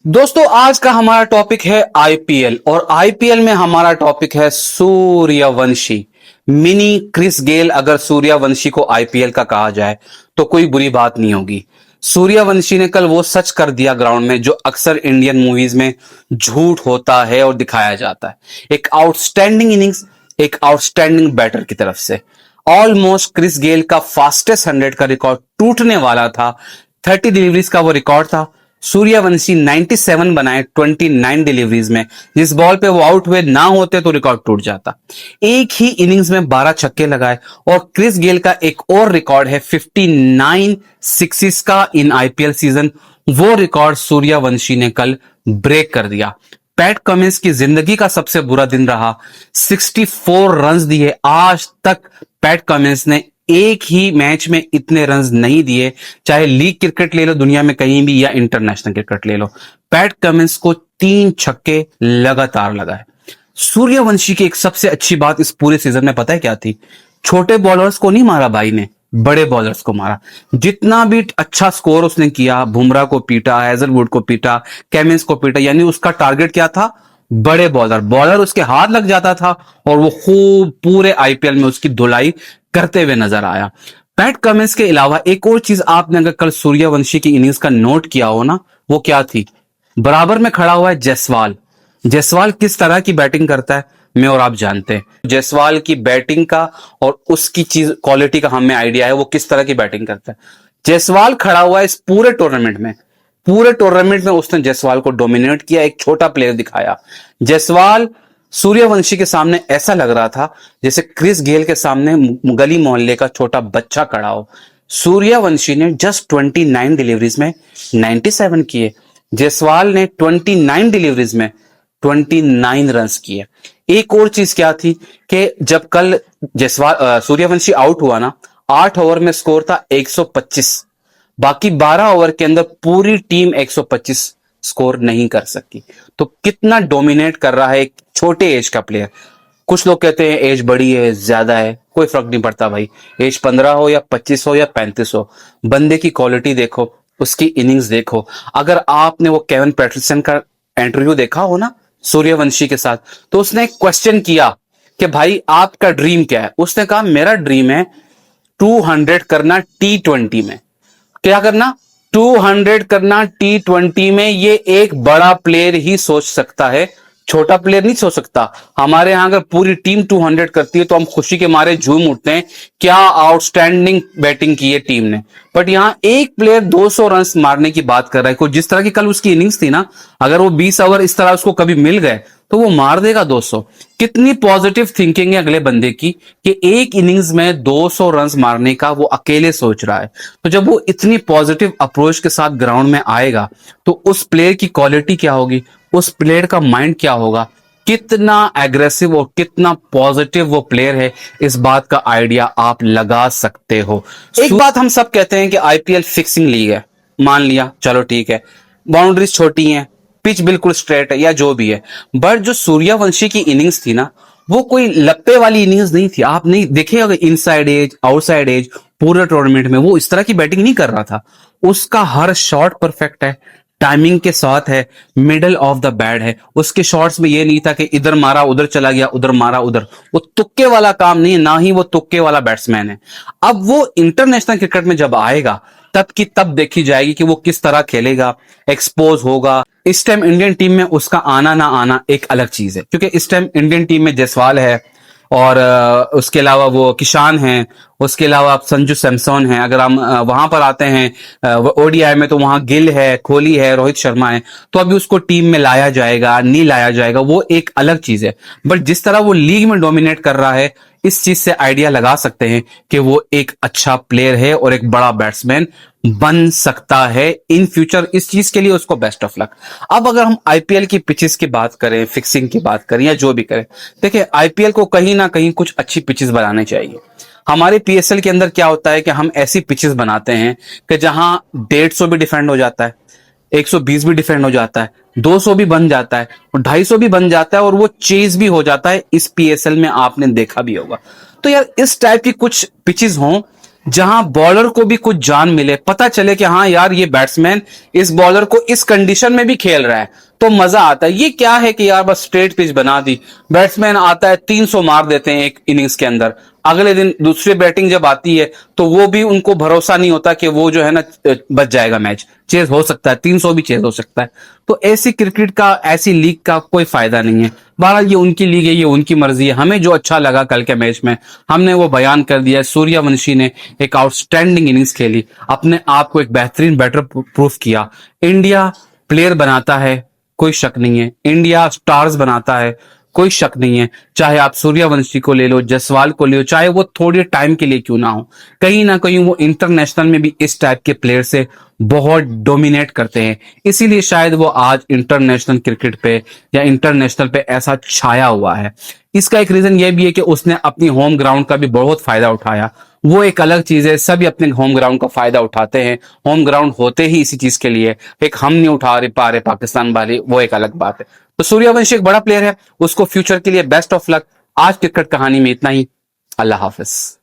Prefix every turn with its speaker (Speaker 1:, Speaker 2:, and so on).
Speaker 1: दोस्तों आज का हमारा टॉपिक है आईपीएल और आईपीएल में हमारा टॉपिक है सूर्यवंशी। Mini Chris Gayle. अगर सूर्यवंशी को आईपीएल का कहा जाए तो कोई बुरी बात नहीं होगी। सूर्यवंशी ने कल वो सच कर दिया ग्राउंड में जो अक्सर इंडियन मूवीज में झूठ होता है और दिखाया जाता है। एक आउटस्टैंडिंग इनिंग्स, एक आउटस्टैंडिंग बैटर की तरफ से। ऑलमोस्ट क्रिस गेल का फास्टेस्ट 100 का रिकॉर्ड टूटने वाला था। 30 डिलीवरीज का वो रिकॉर्ड था। सूर्यवंशी 97 बनाए 29 डिलीवरीज में। जिस बॉल पे वो आउट हुए ना होते तो रिकॉर्ड टूट जाता। एक ही इनिंग्स में 12 छक्के लगाए और क्रिस गेल का एक और रिकॉर्ड है 59 सिक्सिस का इन आईपीएल सीजन। वो रिकॉर्ड सूर्यवंशी ने कल ब्रेक कर दिया। पैट कमिंस की जिंदगी का सबसे बुरा दिन रहा। 64 रन्स दिए। आज तक पैट कमिंस ने एक ही मैच में इतने रन्स नहीं दिए, चाहे लीग क्रिकेट ले लो दुनिया में कहीं भी या इंटरनेशनल क्रिकेट ले लो। पैट कमिंस को 3 छक्के लगातार लगाए। सूर्यवंशी की एक सबसे अच्छी बात इस पूरे सीजन में पता है क्या थी? छोटे बॉलर्स को नहीं मारा भाई ने, बड़े बॉलर्स को मारा। जितना भी अच्छा स्कोर उसने किया, बुमराह को पीटा, हैजलवुड को पीटा, केमिंस को पीटा, यानी उसका टारगेट क्या था? बड़े बॉलर उसके हाथ लग जाता था और वो खूब पूरे आईपीएल में उसकी धुलाई करते हुए नजर आया। पैट कमिंस के अलावा एक और चीज आपने अगर कल सूर्यवंशी की इनिंग्स का नोट किया हो ना, वो क्या थी? बराबर में खड़ा हुआ है जायसवाल। जायसवाल किस तरह की बैटिंग करता है मैं और आप जानते हैं। जायसवाल की बैटिंग का और उसकी चीज क्वालिटी का हमें आइडिया है वो किस तरह की बैटिंग करता है। जायसवाल खड़ा हुआ है इस पूरे टूर्नामेंट में। पूरे टूर्नामेंट में उसने जायसवाल को डोमिनेट किया, एक छोटा प्लेयर दिखाया। जायसवाल सूर्यवंशी के सामने ऐसा लग रहा था जैसे क्रिस गेल के सामने गली मोहल्ले का छोटा बच्चा खड़ा हो। सूर्यवंशी ने जस्ट 29 डिलीवरीज में 97 किए। जायसवाल ने 29 डिलीवरीज में 29 रन्स किए। एक और चीज क्या थी कि जब कल जायसवाल सूर्यवंशी आउट हुआ ना, 8 ओवर में स्कोर था 125। बाकी 12 ओवर के अंदर पूरी टीम 125 स्कोर नहीं कर सकी। तो कितना डोमिनेट कर रहा है एक छोटे एज का प्लेयर। कुछ लोग कहते हैं एज बड़ी है, ज्यादा है, कोई फर्क नहीं पड़ता भाई। एज 15 हो या 25 हो या 35 हो, बंदे की क्वालिटी देखो, उसकी इनिंग्स देखो। अगर आपने वो केविन पैटरसन का इंटरव्यू देखा हो ना सूर्यवंशी के साथ, तो उसने एक क्वेश्चन किया कि भाई आपका ड्रीम क्या है? उसने कहा मेरा ड्रीम है 200 करना T20 में। क्या करना? 200 करना T20 में। ये एक बड़ा प्लेयर ही सोच सकता है, छोटा प्लेयर नहीं सोच सकता। हमारे यहां अगर पूरी टीम 200 करती है तो हम खुशी के मारे झूम उठते हैं, क्या आउटस्टैंडिंग बैटिंग की है टीम ने। बट यहां एक प्लेयर 200 रन मारने की बात कर रहा है। कोई जिस तरह की कल उसकी इनिंग्स थी ना, अगर वो 20 ओवर इस तरह उसको कभी मिल गए तो वो मार देगा 200। कितनी पॉजिटिव थिंकिंग है अगले बंदे की कि एक इनिंग्स में 200 रन मारने का वो अकेले सोच रहा है। तो जब वो इतनी पॉजिटिव अप्रोच के साथ ग्राउंड में आएगा तो उस प्लेयर की क्वालिटी क्या होगी, उस प्लेयर का माइंड क्या होगा, कितना एग्रेसिव और कितना पॉजिटिव वो प्लेयर है, इस बात का आइडिया आप लगा सकते हो। एक बात हम सब कहते हैं कि आईपीएल फिक्सिंग लीग है। मान लिया, चलो ठीक है, बाउंड्रीज छोटी हैं, पिच बिल्कुल स्ट्रेट है या जो भी है। बट जो सूर्यवंशी की इनिंग्स थी ना, वो कोई लप्पे वाली इनिंग्स नहीं थी। आप नहीं देखे अगर इनसाइड एज आउटसाइड एज, पूरे टूर्नामेंट में वो इस तरह की बैटिंग नहीं कर रहा था। उसका हर शॉट परफेक्ट है, टाइमिंग के साथ है, मिडल ऑफ द बैट है। उसके शॉट्स में ये नहीं था कि इधर मारा उधर चला गया, उधर मारा उधर। वो तुक्के वाला काम नहीं है, ना ही वो तुक्के वाला बैट्समैन है। अब वो इंटरनेशनल क्रिकेट में जब आएगा तब की तब देखी जाएगी कि वो किस तरह खेलेगा, एक्सपोज होगा। इस टाइम इंडियन टीम में उसका आना ना आना एक अलग चीज है, क्योंकि इस टाइम इंडियन टीम में जायसवाल है और उसके अलावा वो किशान हैं, उसके अलावा आप संजू सैमसन हैं। अगर हम वहां पर आते हैं ओडीआई में तो वहां गिल है, कोहली है, रोहित शर्मा है। तो अभी उसको टीम में लाया जाएगा नहीं लाया जाएगा वो एक अलग चीज है। बट जिस तरह वो लीग में डोमिनेट कर रहा है, इस चीज से आइडिया लगा सकते हैं कि वो एक अच्छा प्लेयर है और एक बड़ा बैट्समैन बन सकता है इन फ्यूचर। इस चीज के लिए उसको बेस्ट ऑफ लक। अब अगर हम आईपीएल की पिचेस की बात करें, फिक्सिंग की बात करें या जो भी करें, देखिए आईपीएल को कहीं ना कहीं कुछ अच्छी पिचेस बनाने चाहिए। हमारे पीएसएल के अंदर क्या होता है कि हम ऐसी पिचेस बनाते हैं कि जहां 150 भी डिफेंड हो जाता है, 120 भी डिफेंड हो जाता है, 200 भी बन जाता है और 250 भी बन जाता है और वो चेज भी हो जाता है। इस पीएसएल में आपने देखा भी होगा। तो यार इस टाइप की कुछ पिचेस हों जहां बॉलर को भी कुछ जान मिले, पता चले कि हाँ यार ये बैट्समैन इस बॉलर को इस कंडीशन में भी खेल रहा है, तो मजा आता है। ये क्या है कि यार बस स्ट्रेट पिच बना दी, बैट्समैन आता है 300 मार देते हैं एक इनिंग्स के अंदर, अगले दिन दूसरी बैटिंग जब आती है तो वो भी उनको भरोसा नहीं होता कि वो जो है ना बच जाएगा, मैच चेज हो सकता है, 300 भी चेज हो सकता है। तो ऐसी क्रिकेट का, ऐसी लीग का कोई फायदा नहीं है। बहरहाल ये उनकी लीग है, ये उनकी मर्जी है, हमें जो अच्छा लगा कल के मैच में हमने वो बयान कर दिया। सूर्यवंशी ने एक आउटस्टैंडिंग इनिंग्स खेली, अपने आप को एक बेहतरीन बैटर प्रूफ किया। इंडिया प्लेयर बनाता है, कोई शक नहीं है, इंडिया स्टार्स बनाता है, कोई शक नहीं है। चाहे आप सूर्यवंशी को ले लो, जायसवाल को ले लो, चाहे वो थोड़े टाइम के लिए क्यों ना हो, कहीं ना कहीं वो इंटरनेशनल में भी इस टाइप के प्लेयर से बहुत डोमिनेट करते हैं। इसीलिए शायद वो आज इंटरनेशनल क्रिकेट पे या इंटरनेशनल पे ऐसा छाया हुआ है। इसका एक रीजन ये भी है कि उसने अपनी होम ग्राउंड का भी बहुत फायदा उठाया। वो एक अलग चीज है, सभी अपने होम ग्राउंड का फायदा उठाते हैं, होम ग्राउंड होते ही इसी चीज के लिए, एक हम नहीं उठा रहे पा रहे पाकिस्तान वाले, वो एक अलग बात है। तो सूर्यवंशी एक बड़ा प्लेयर है, उसको फ्यूचर के लिए बेस्ट ऑफ लक। आज क्रिकेट कहानी में इतना ही। अल्लाह हाफिज।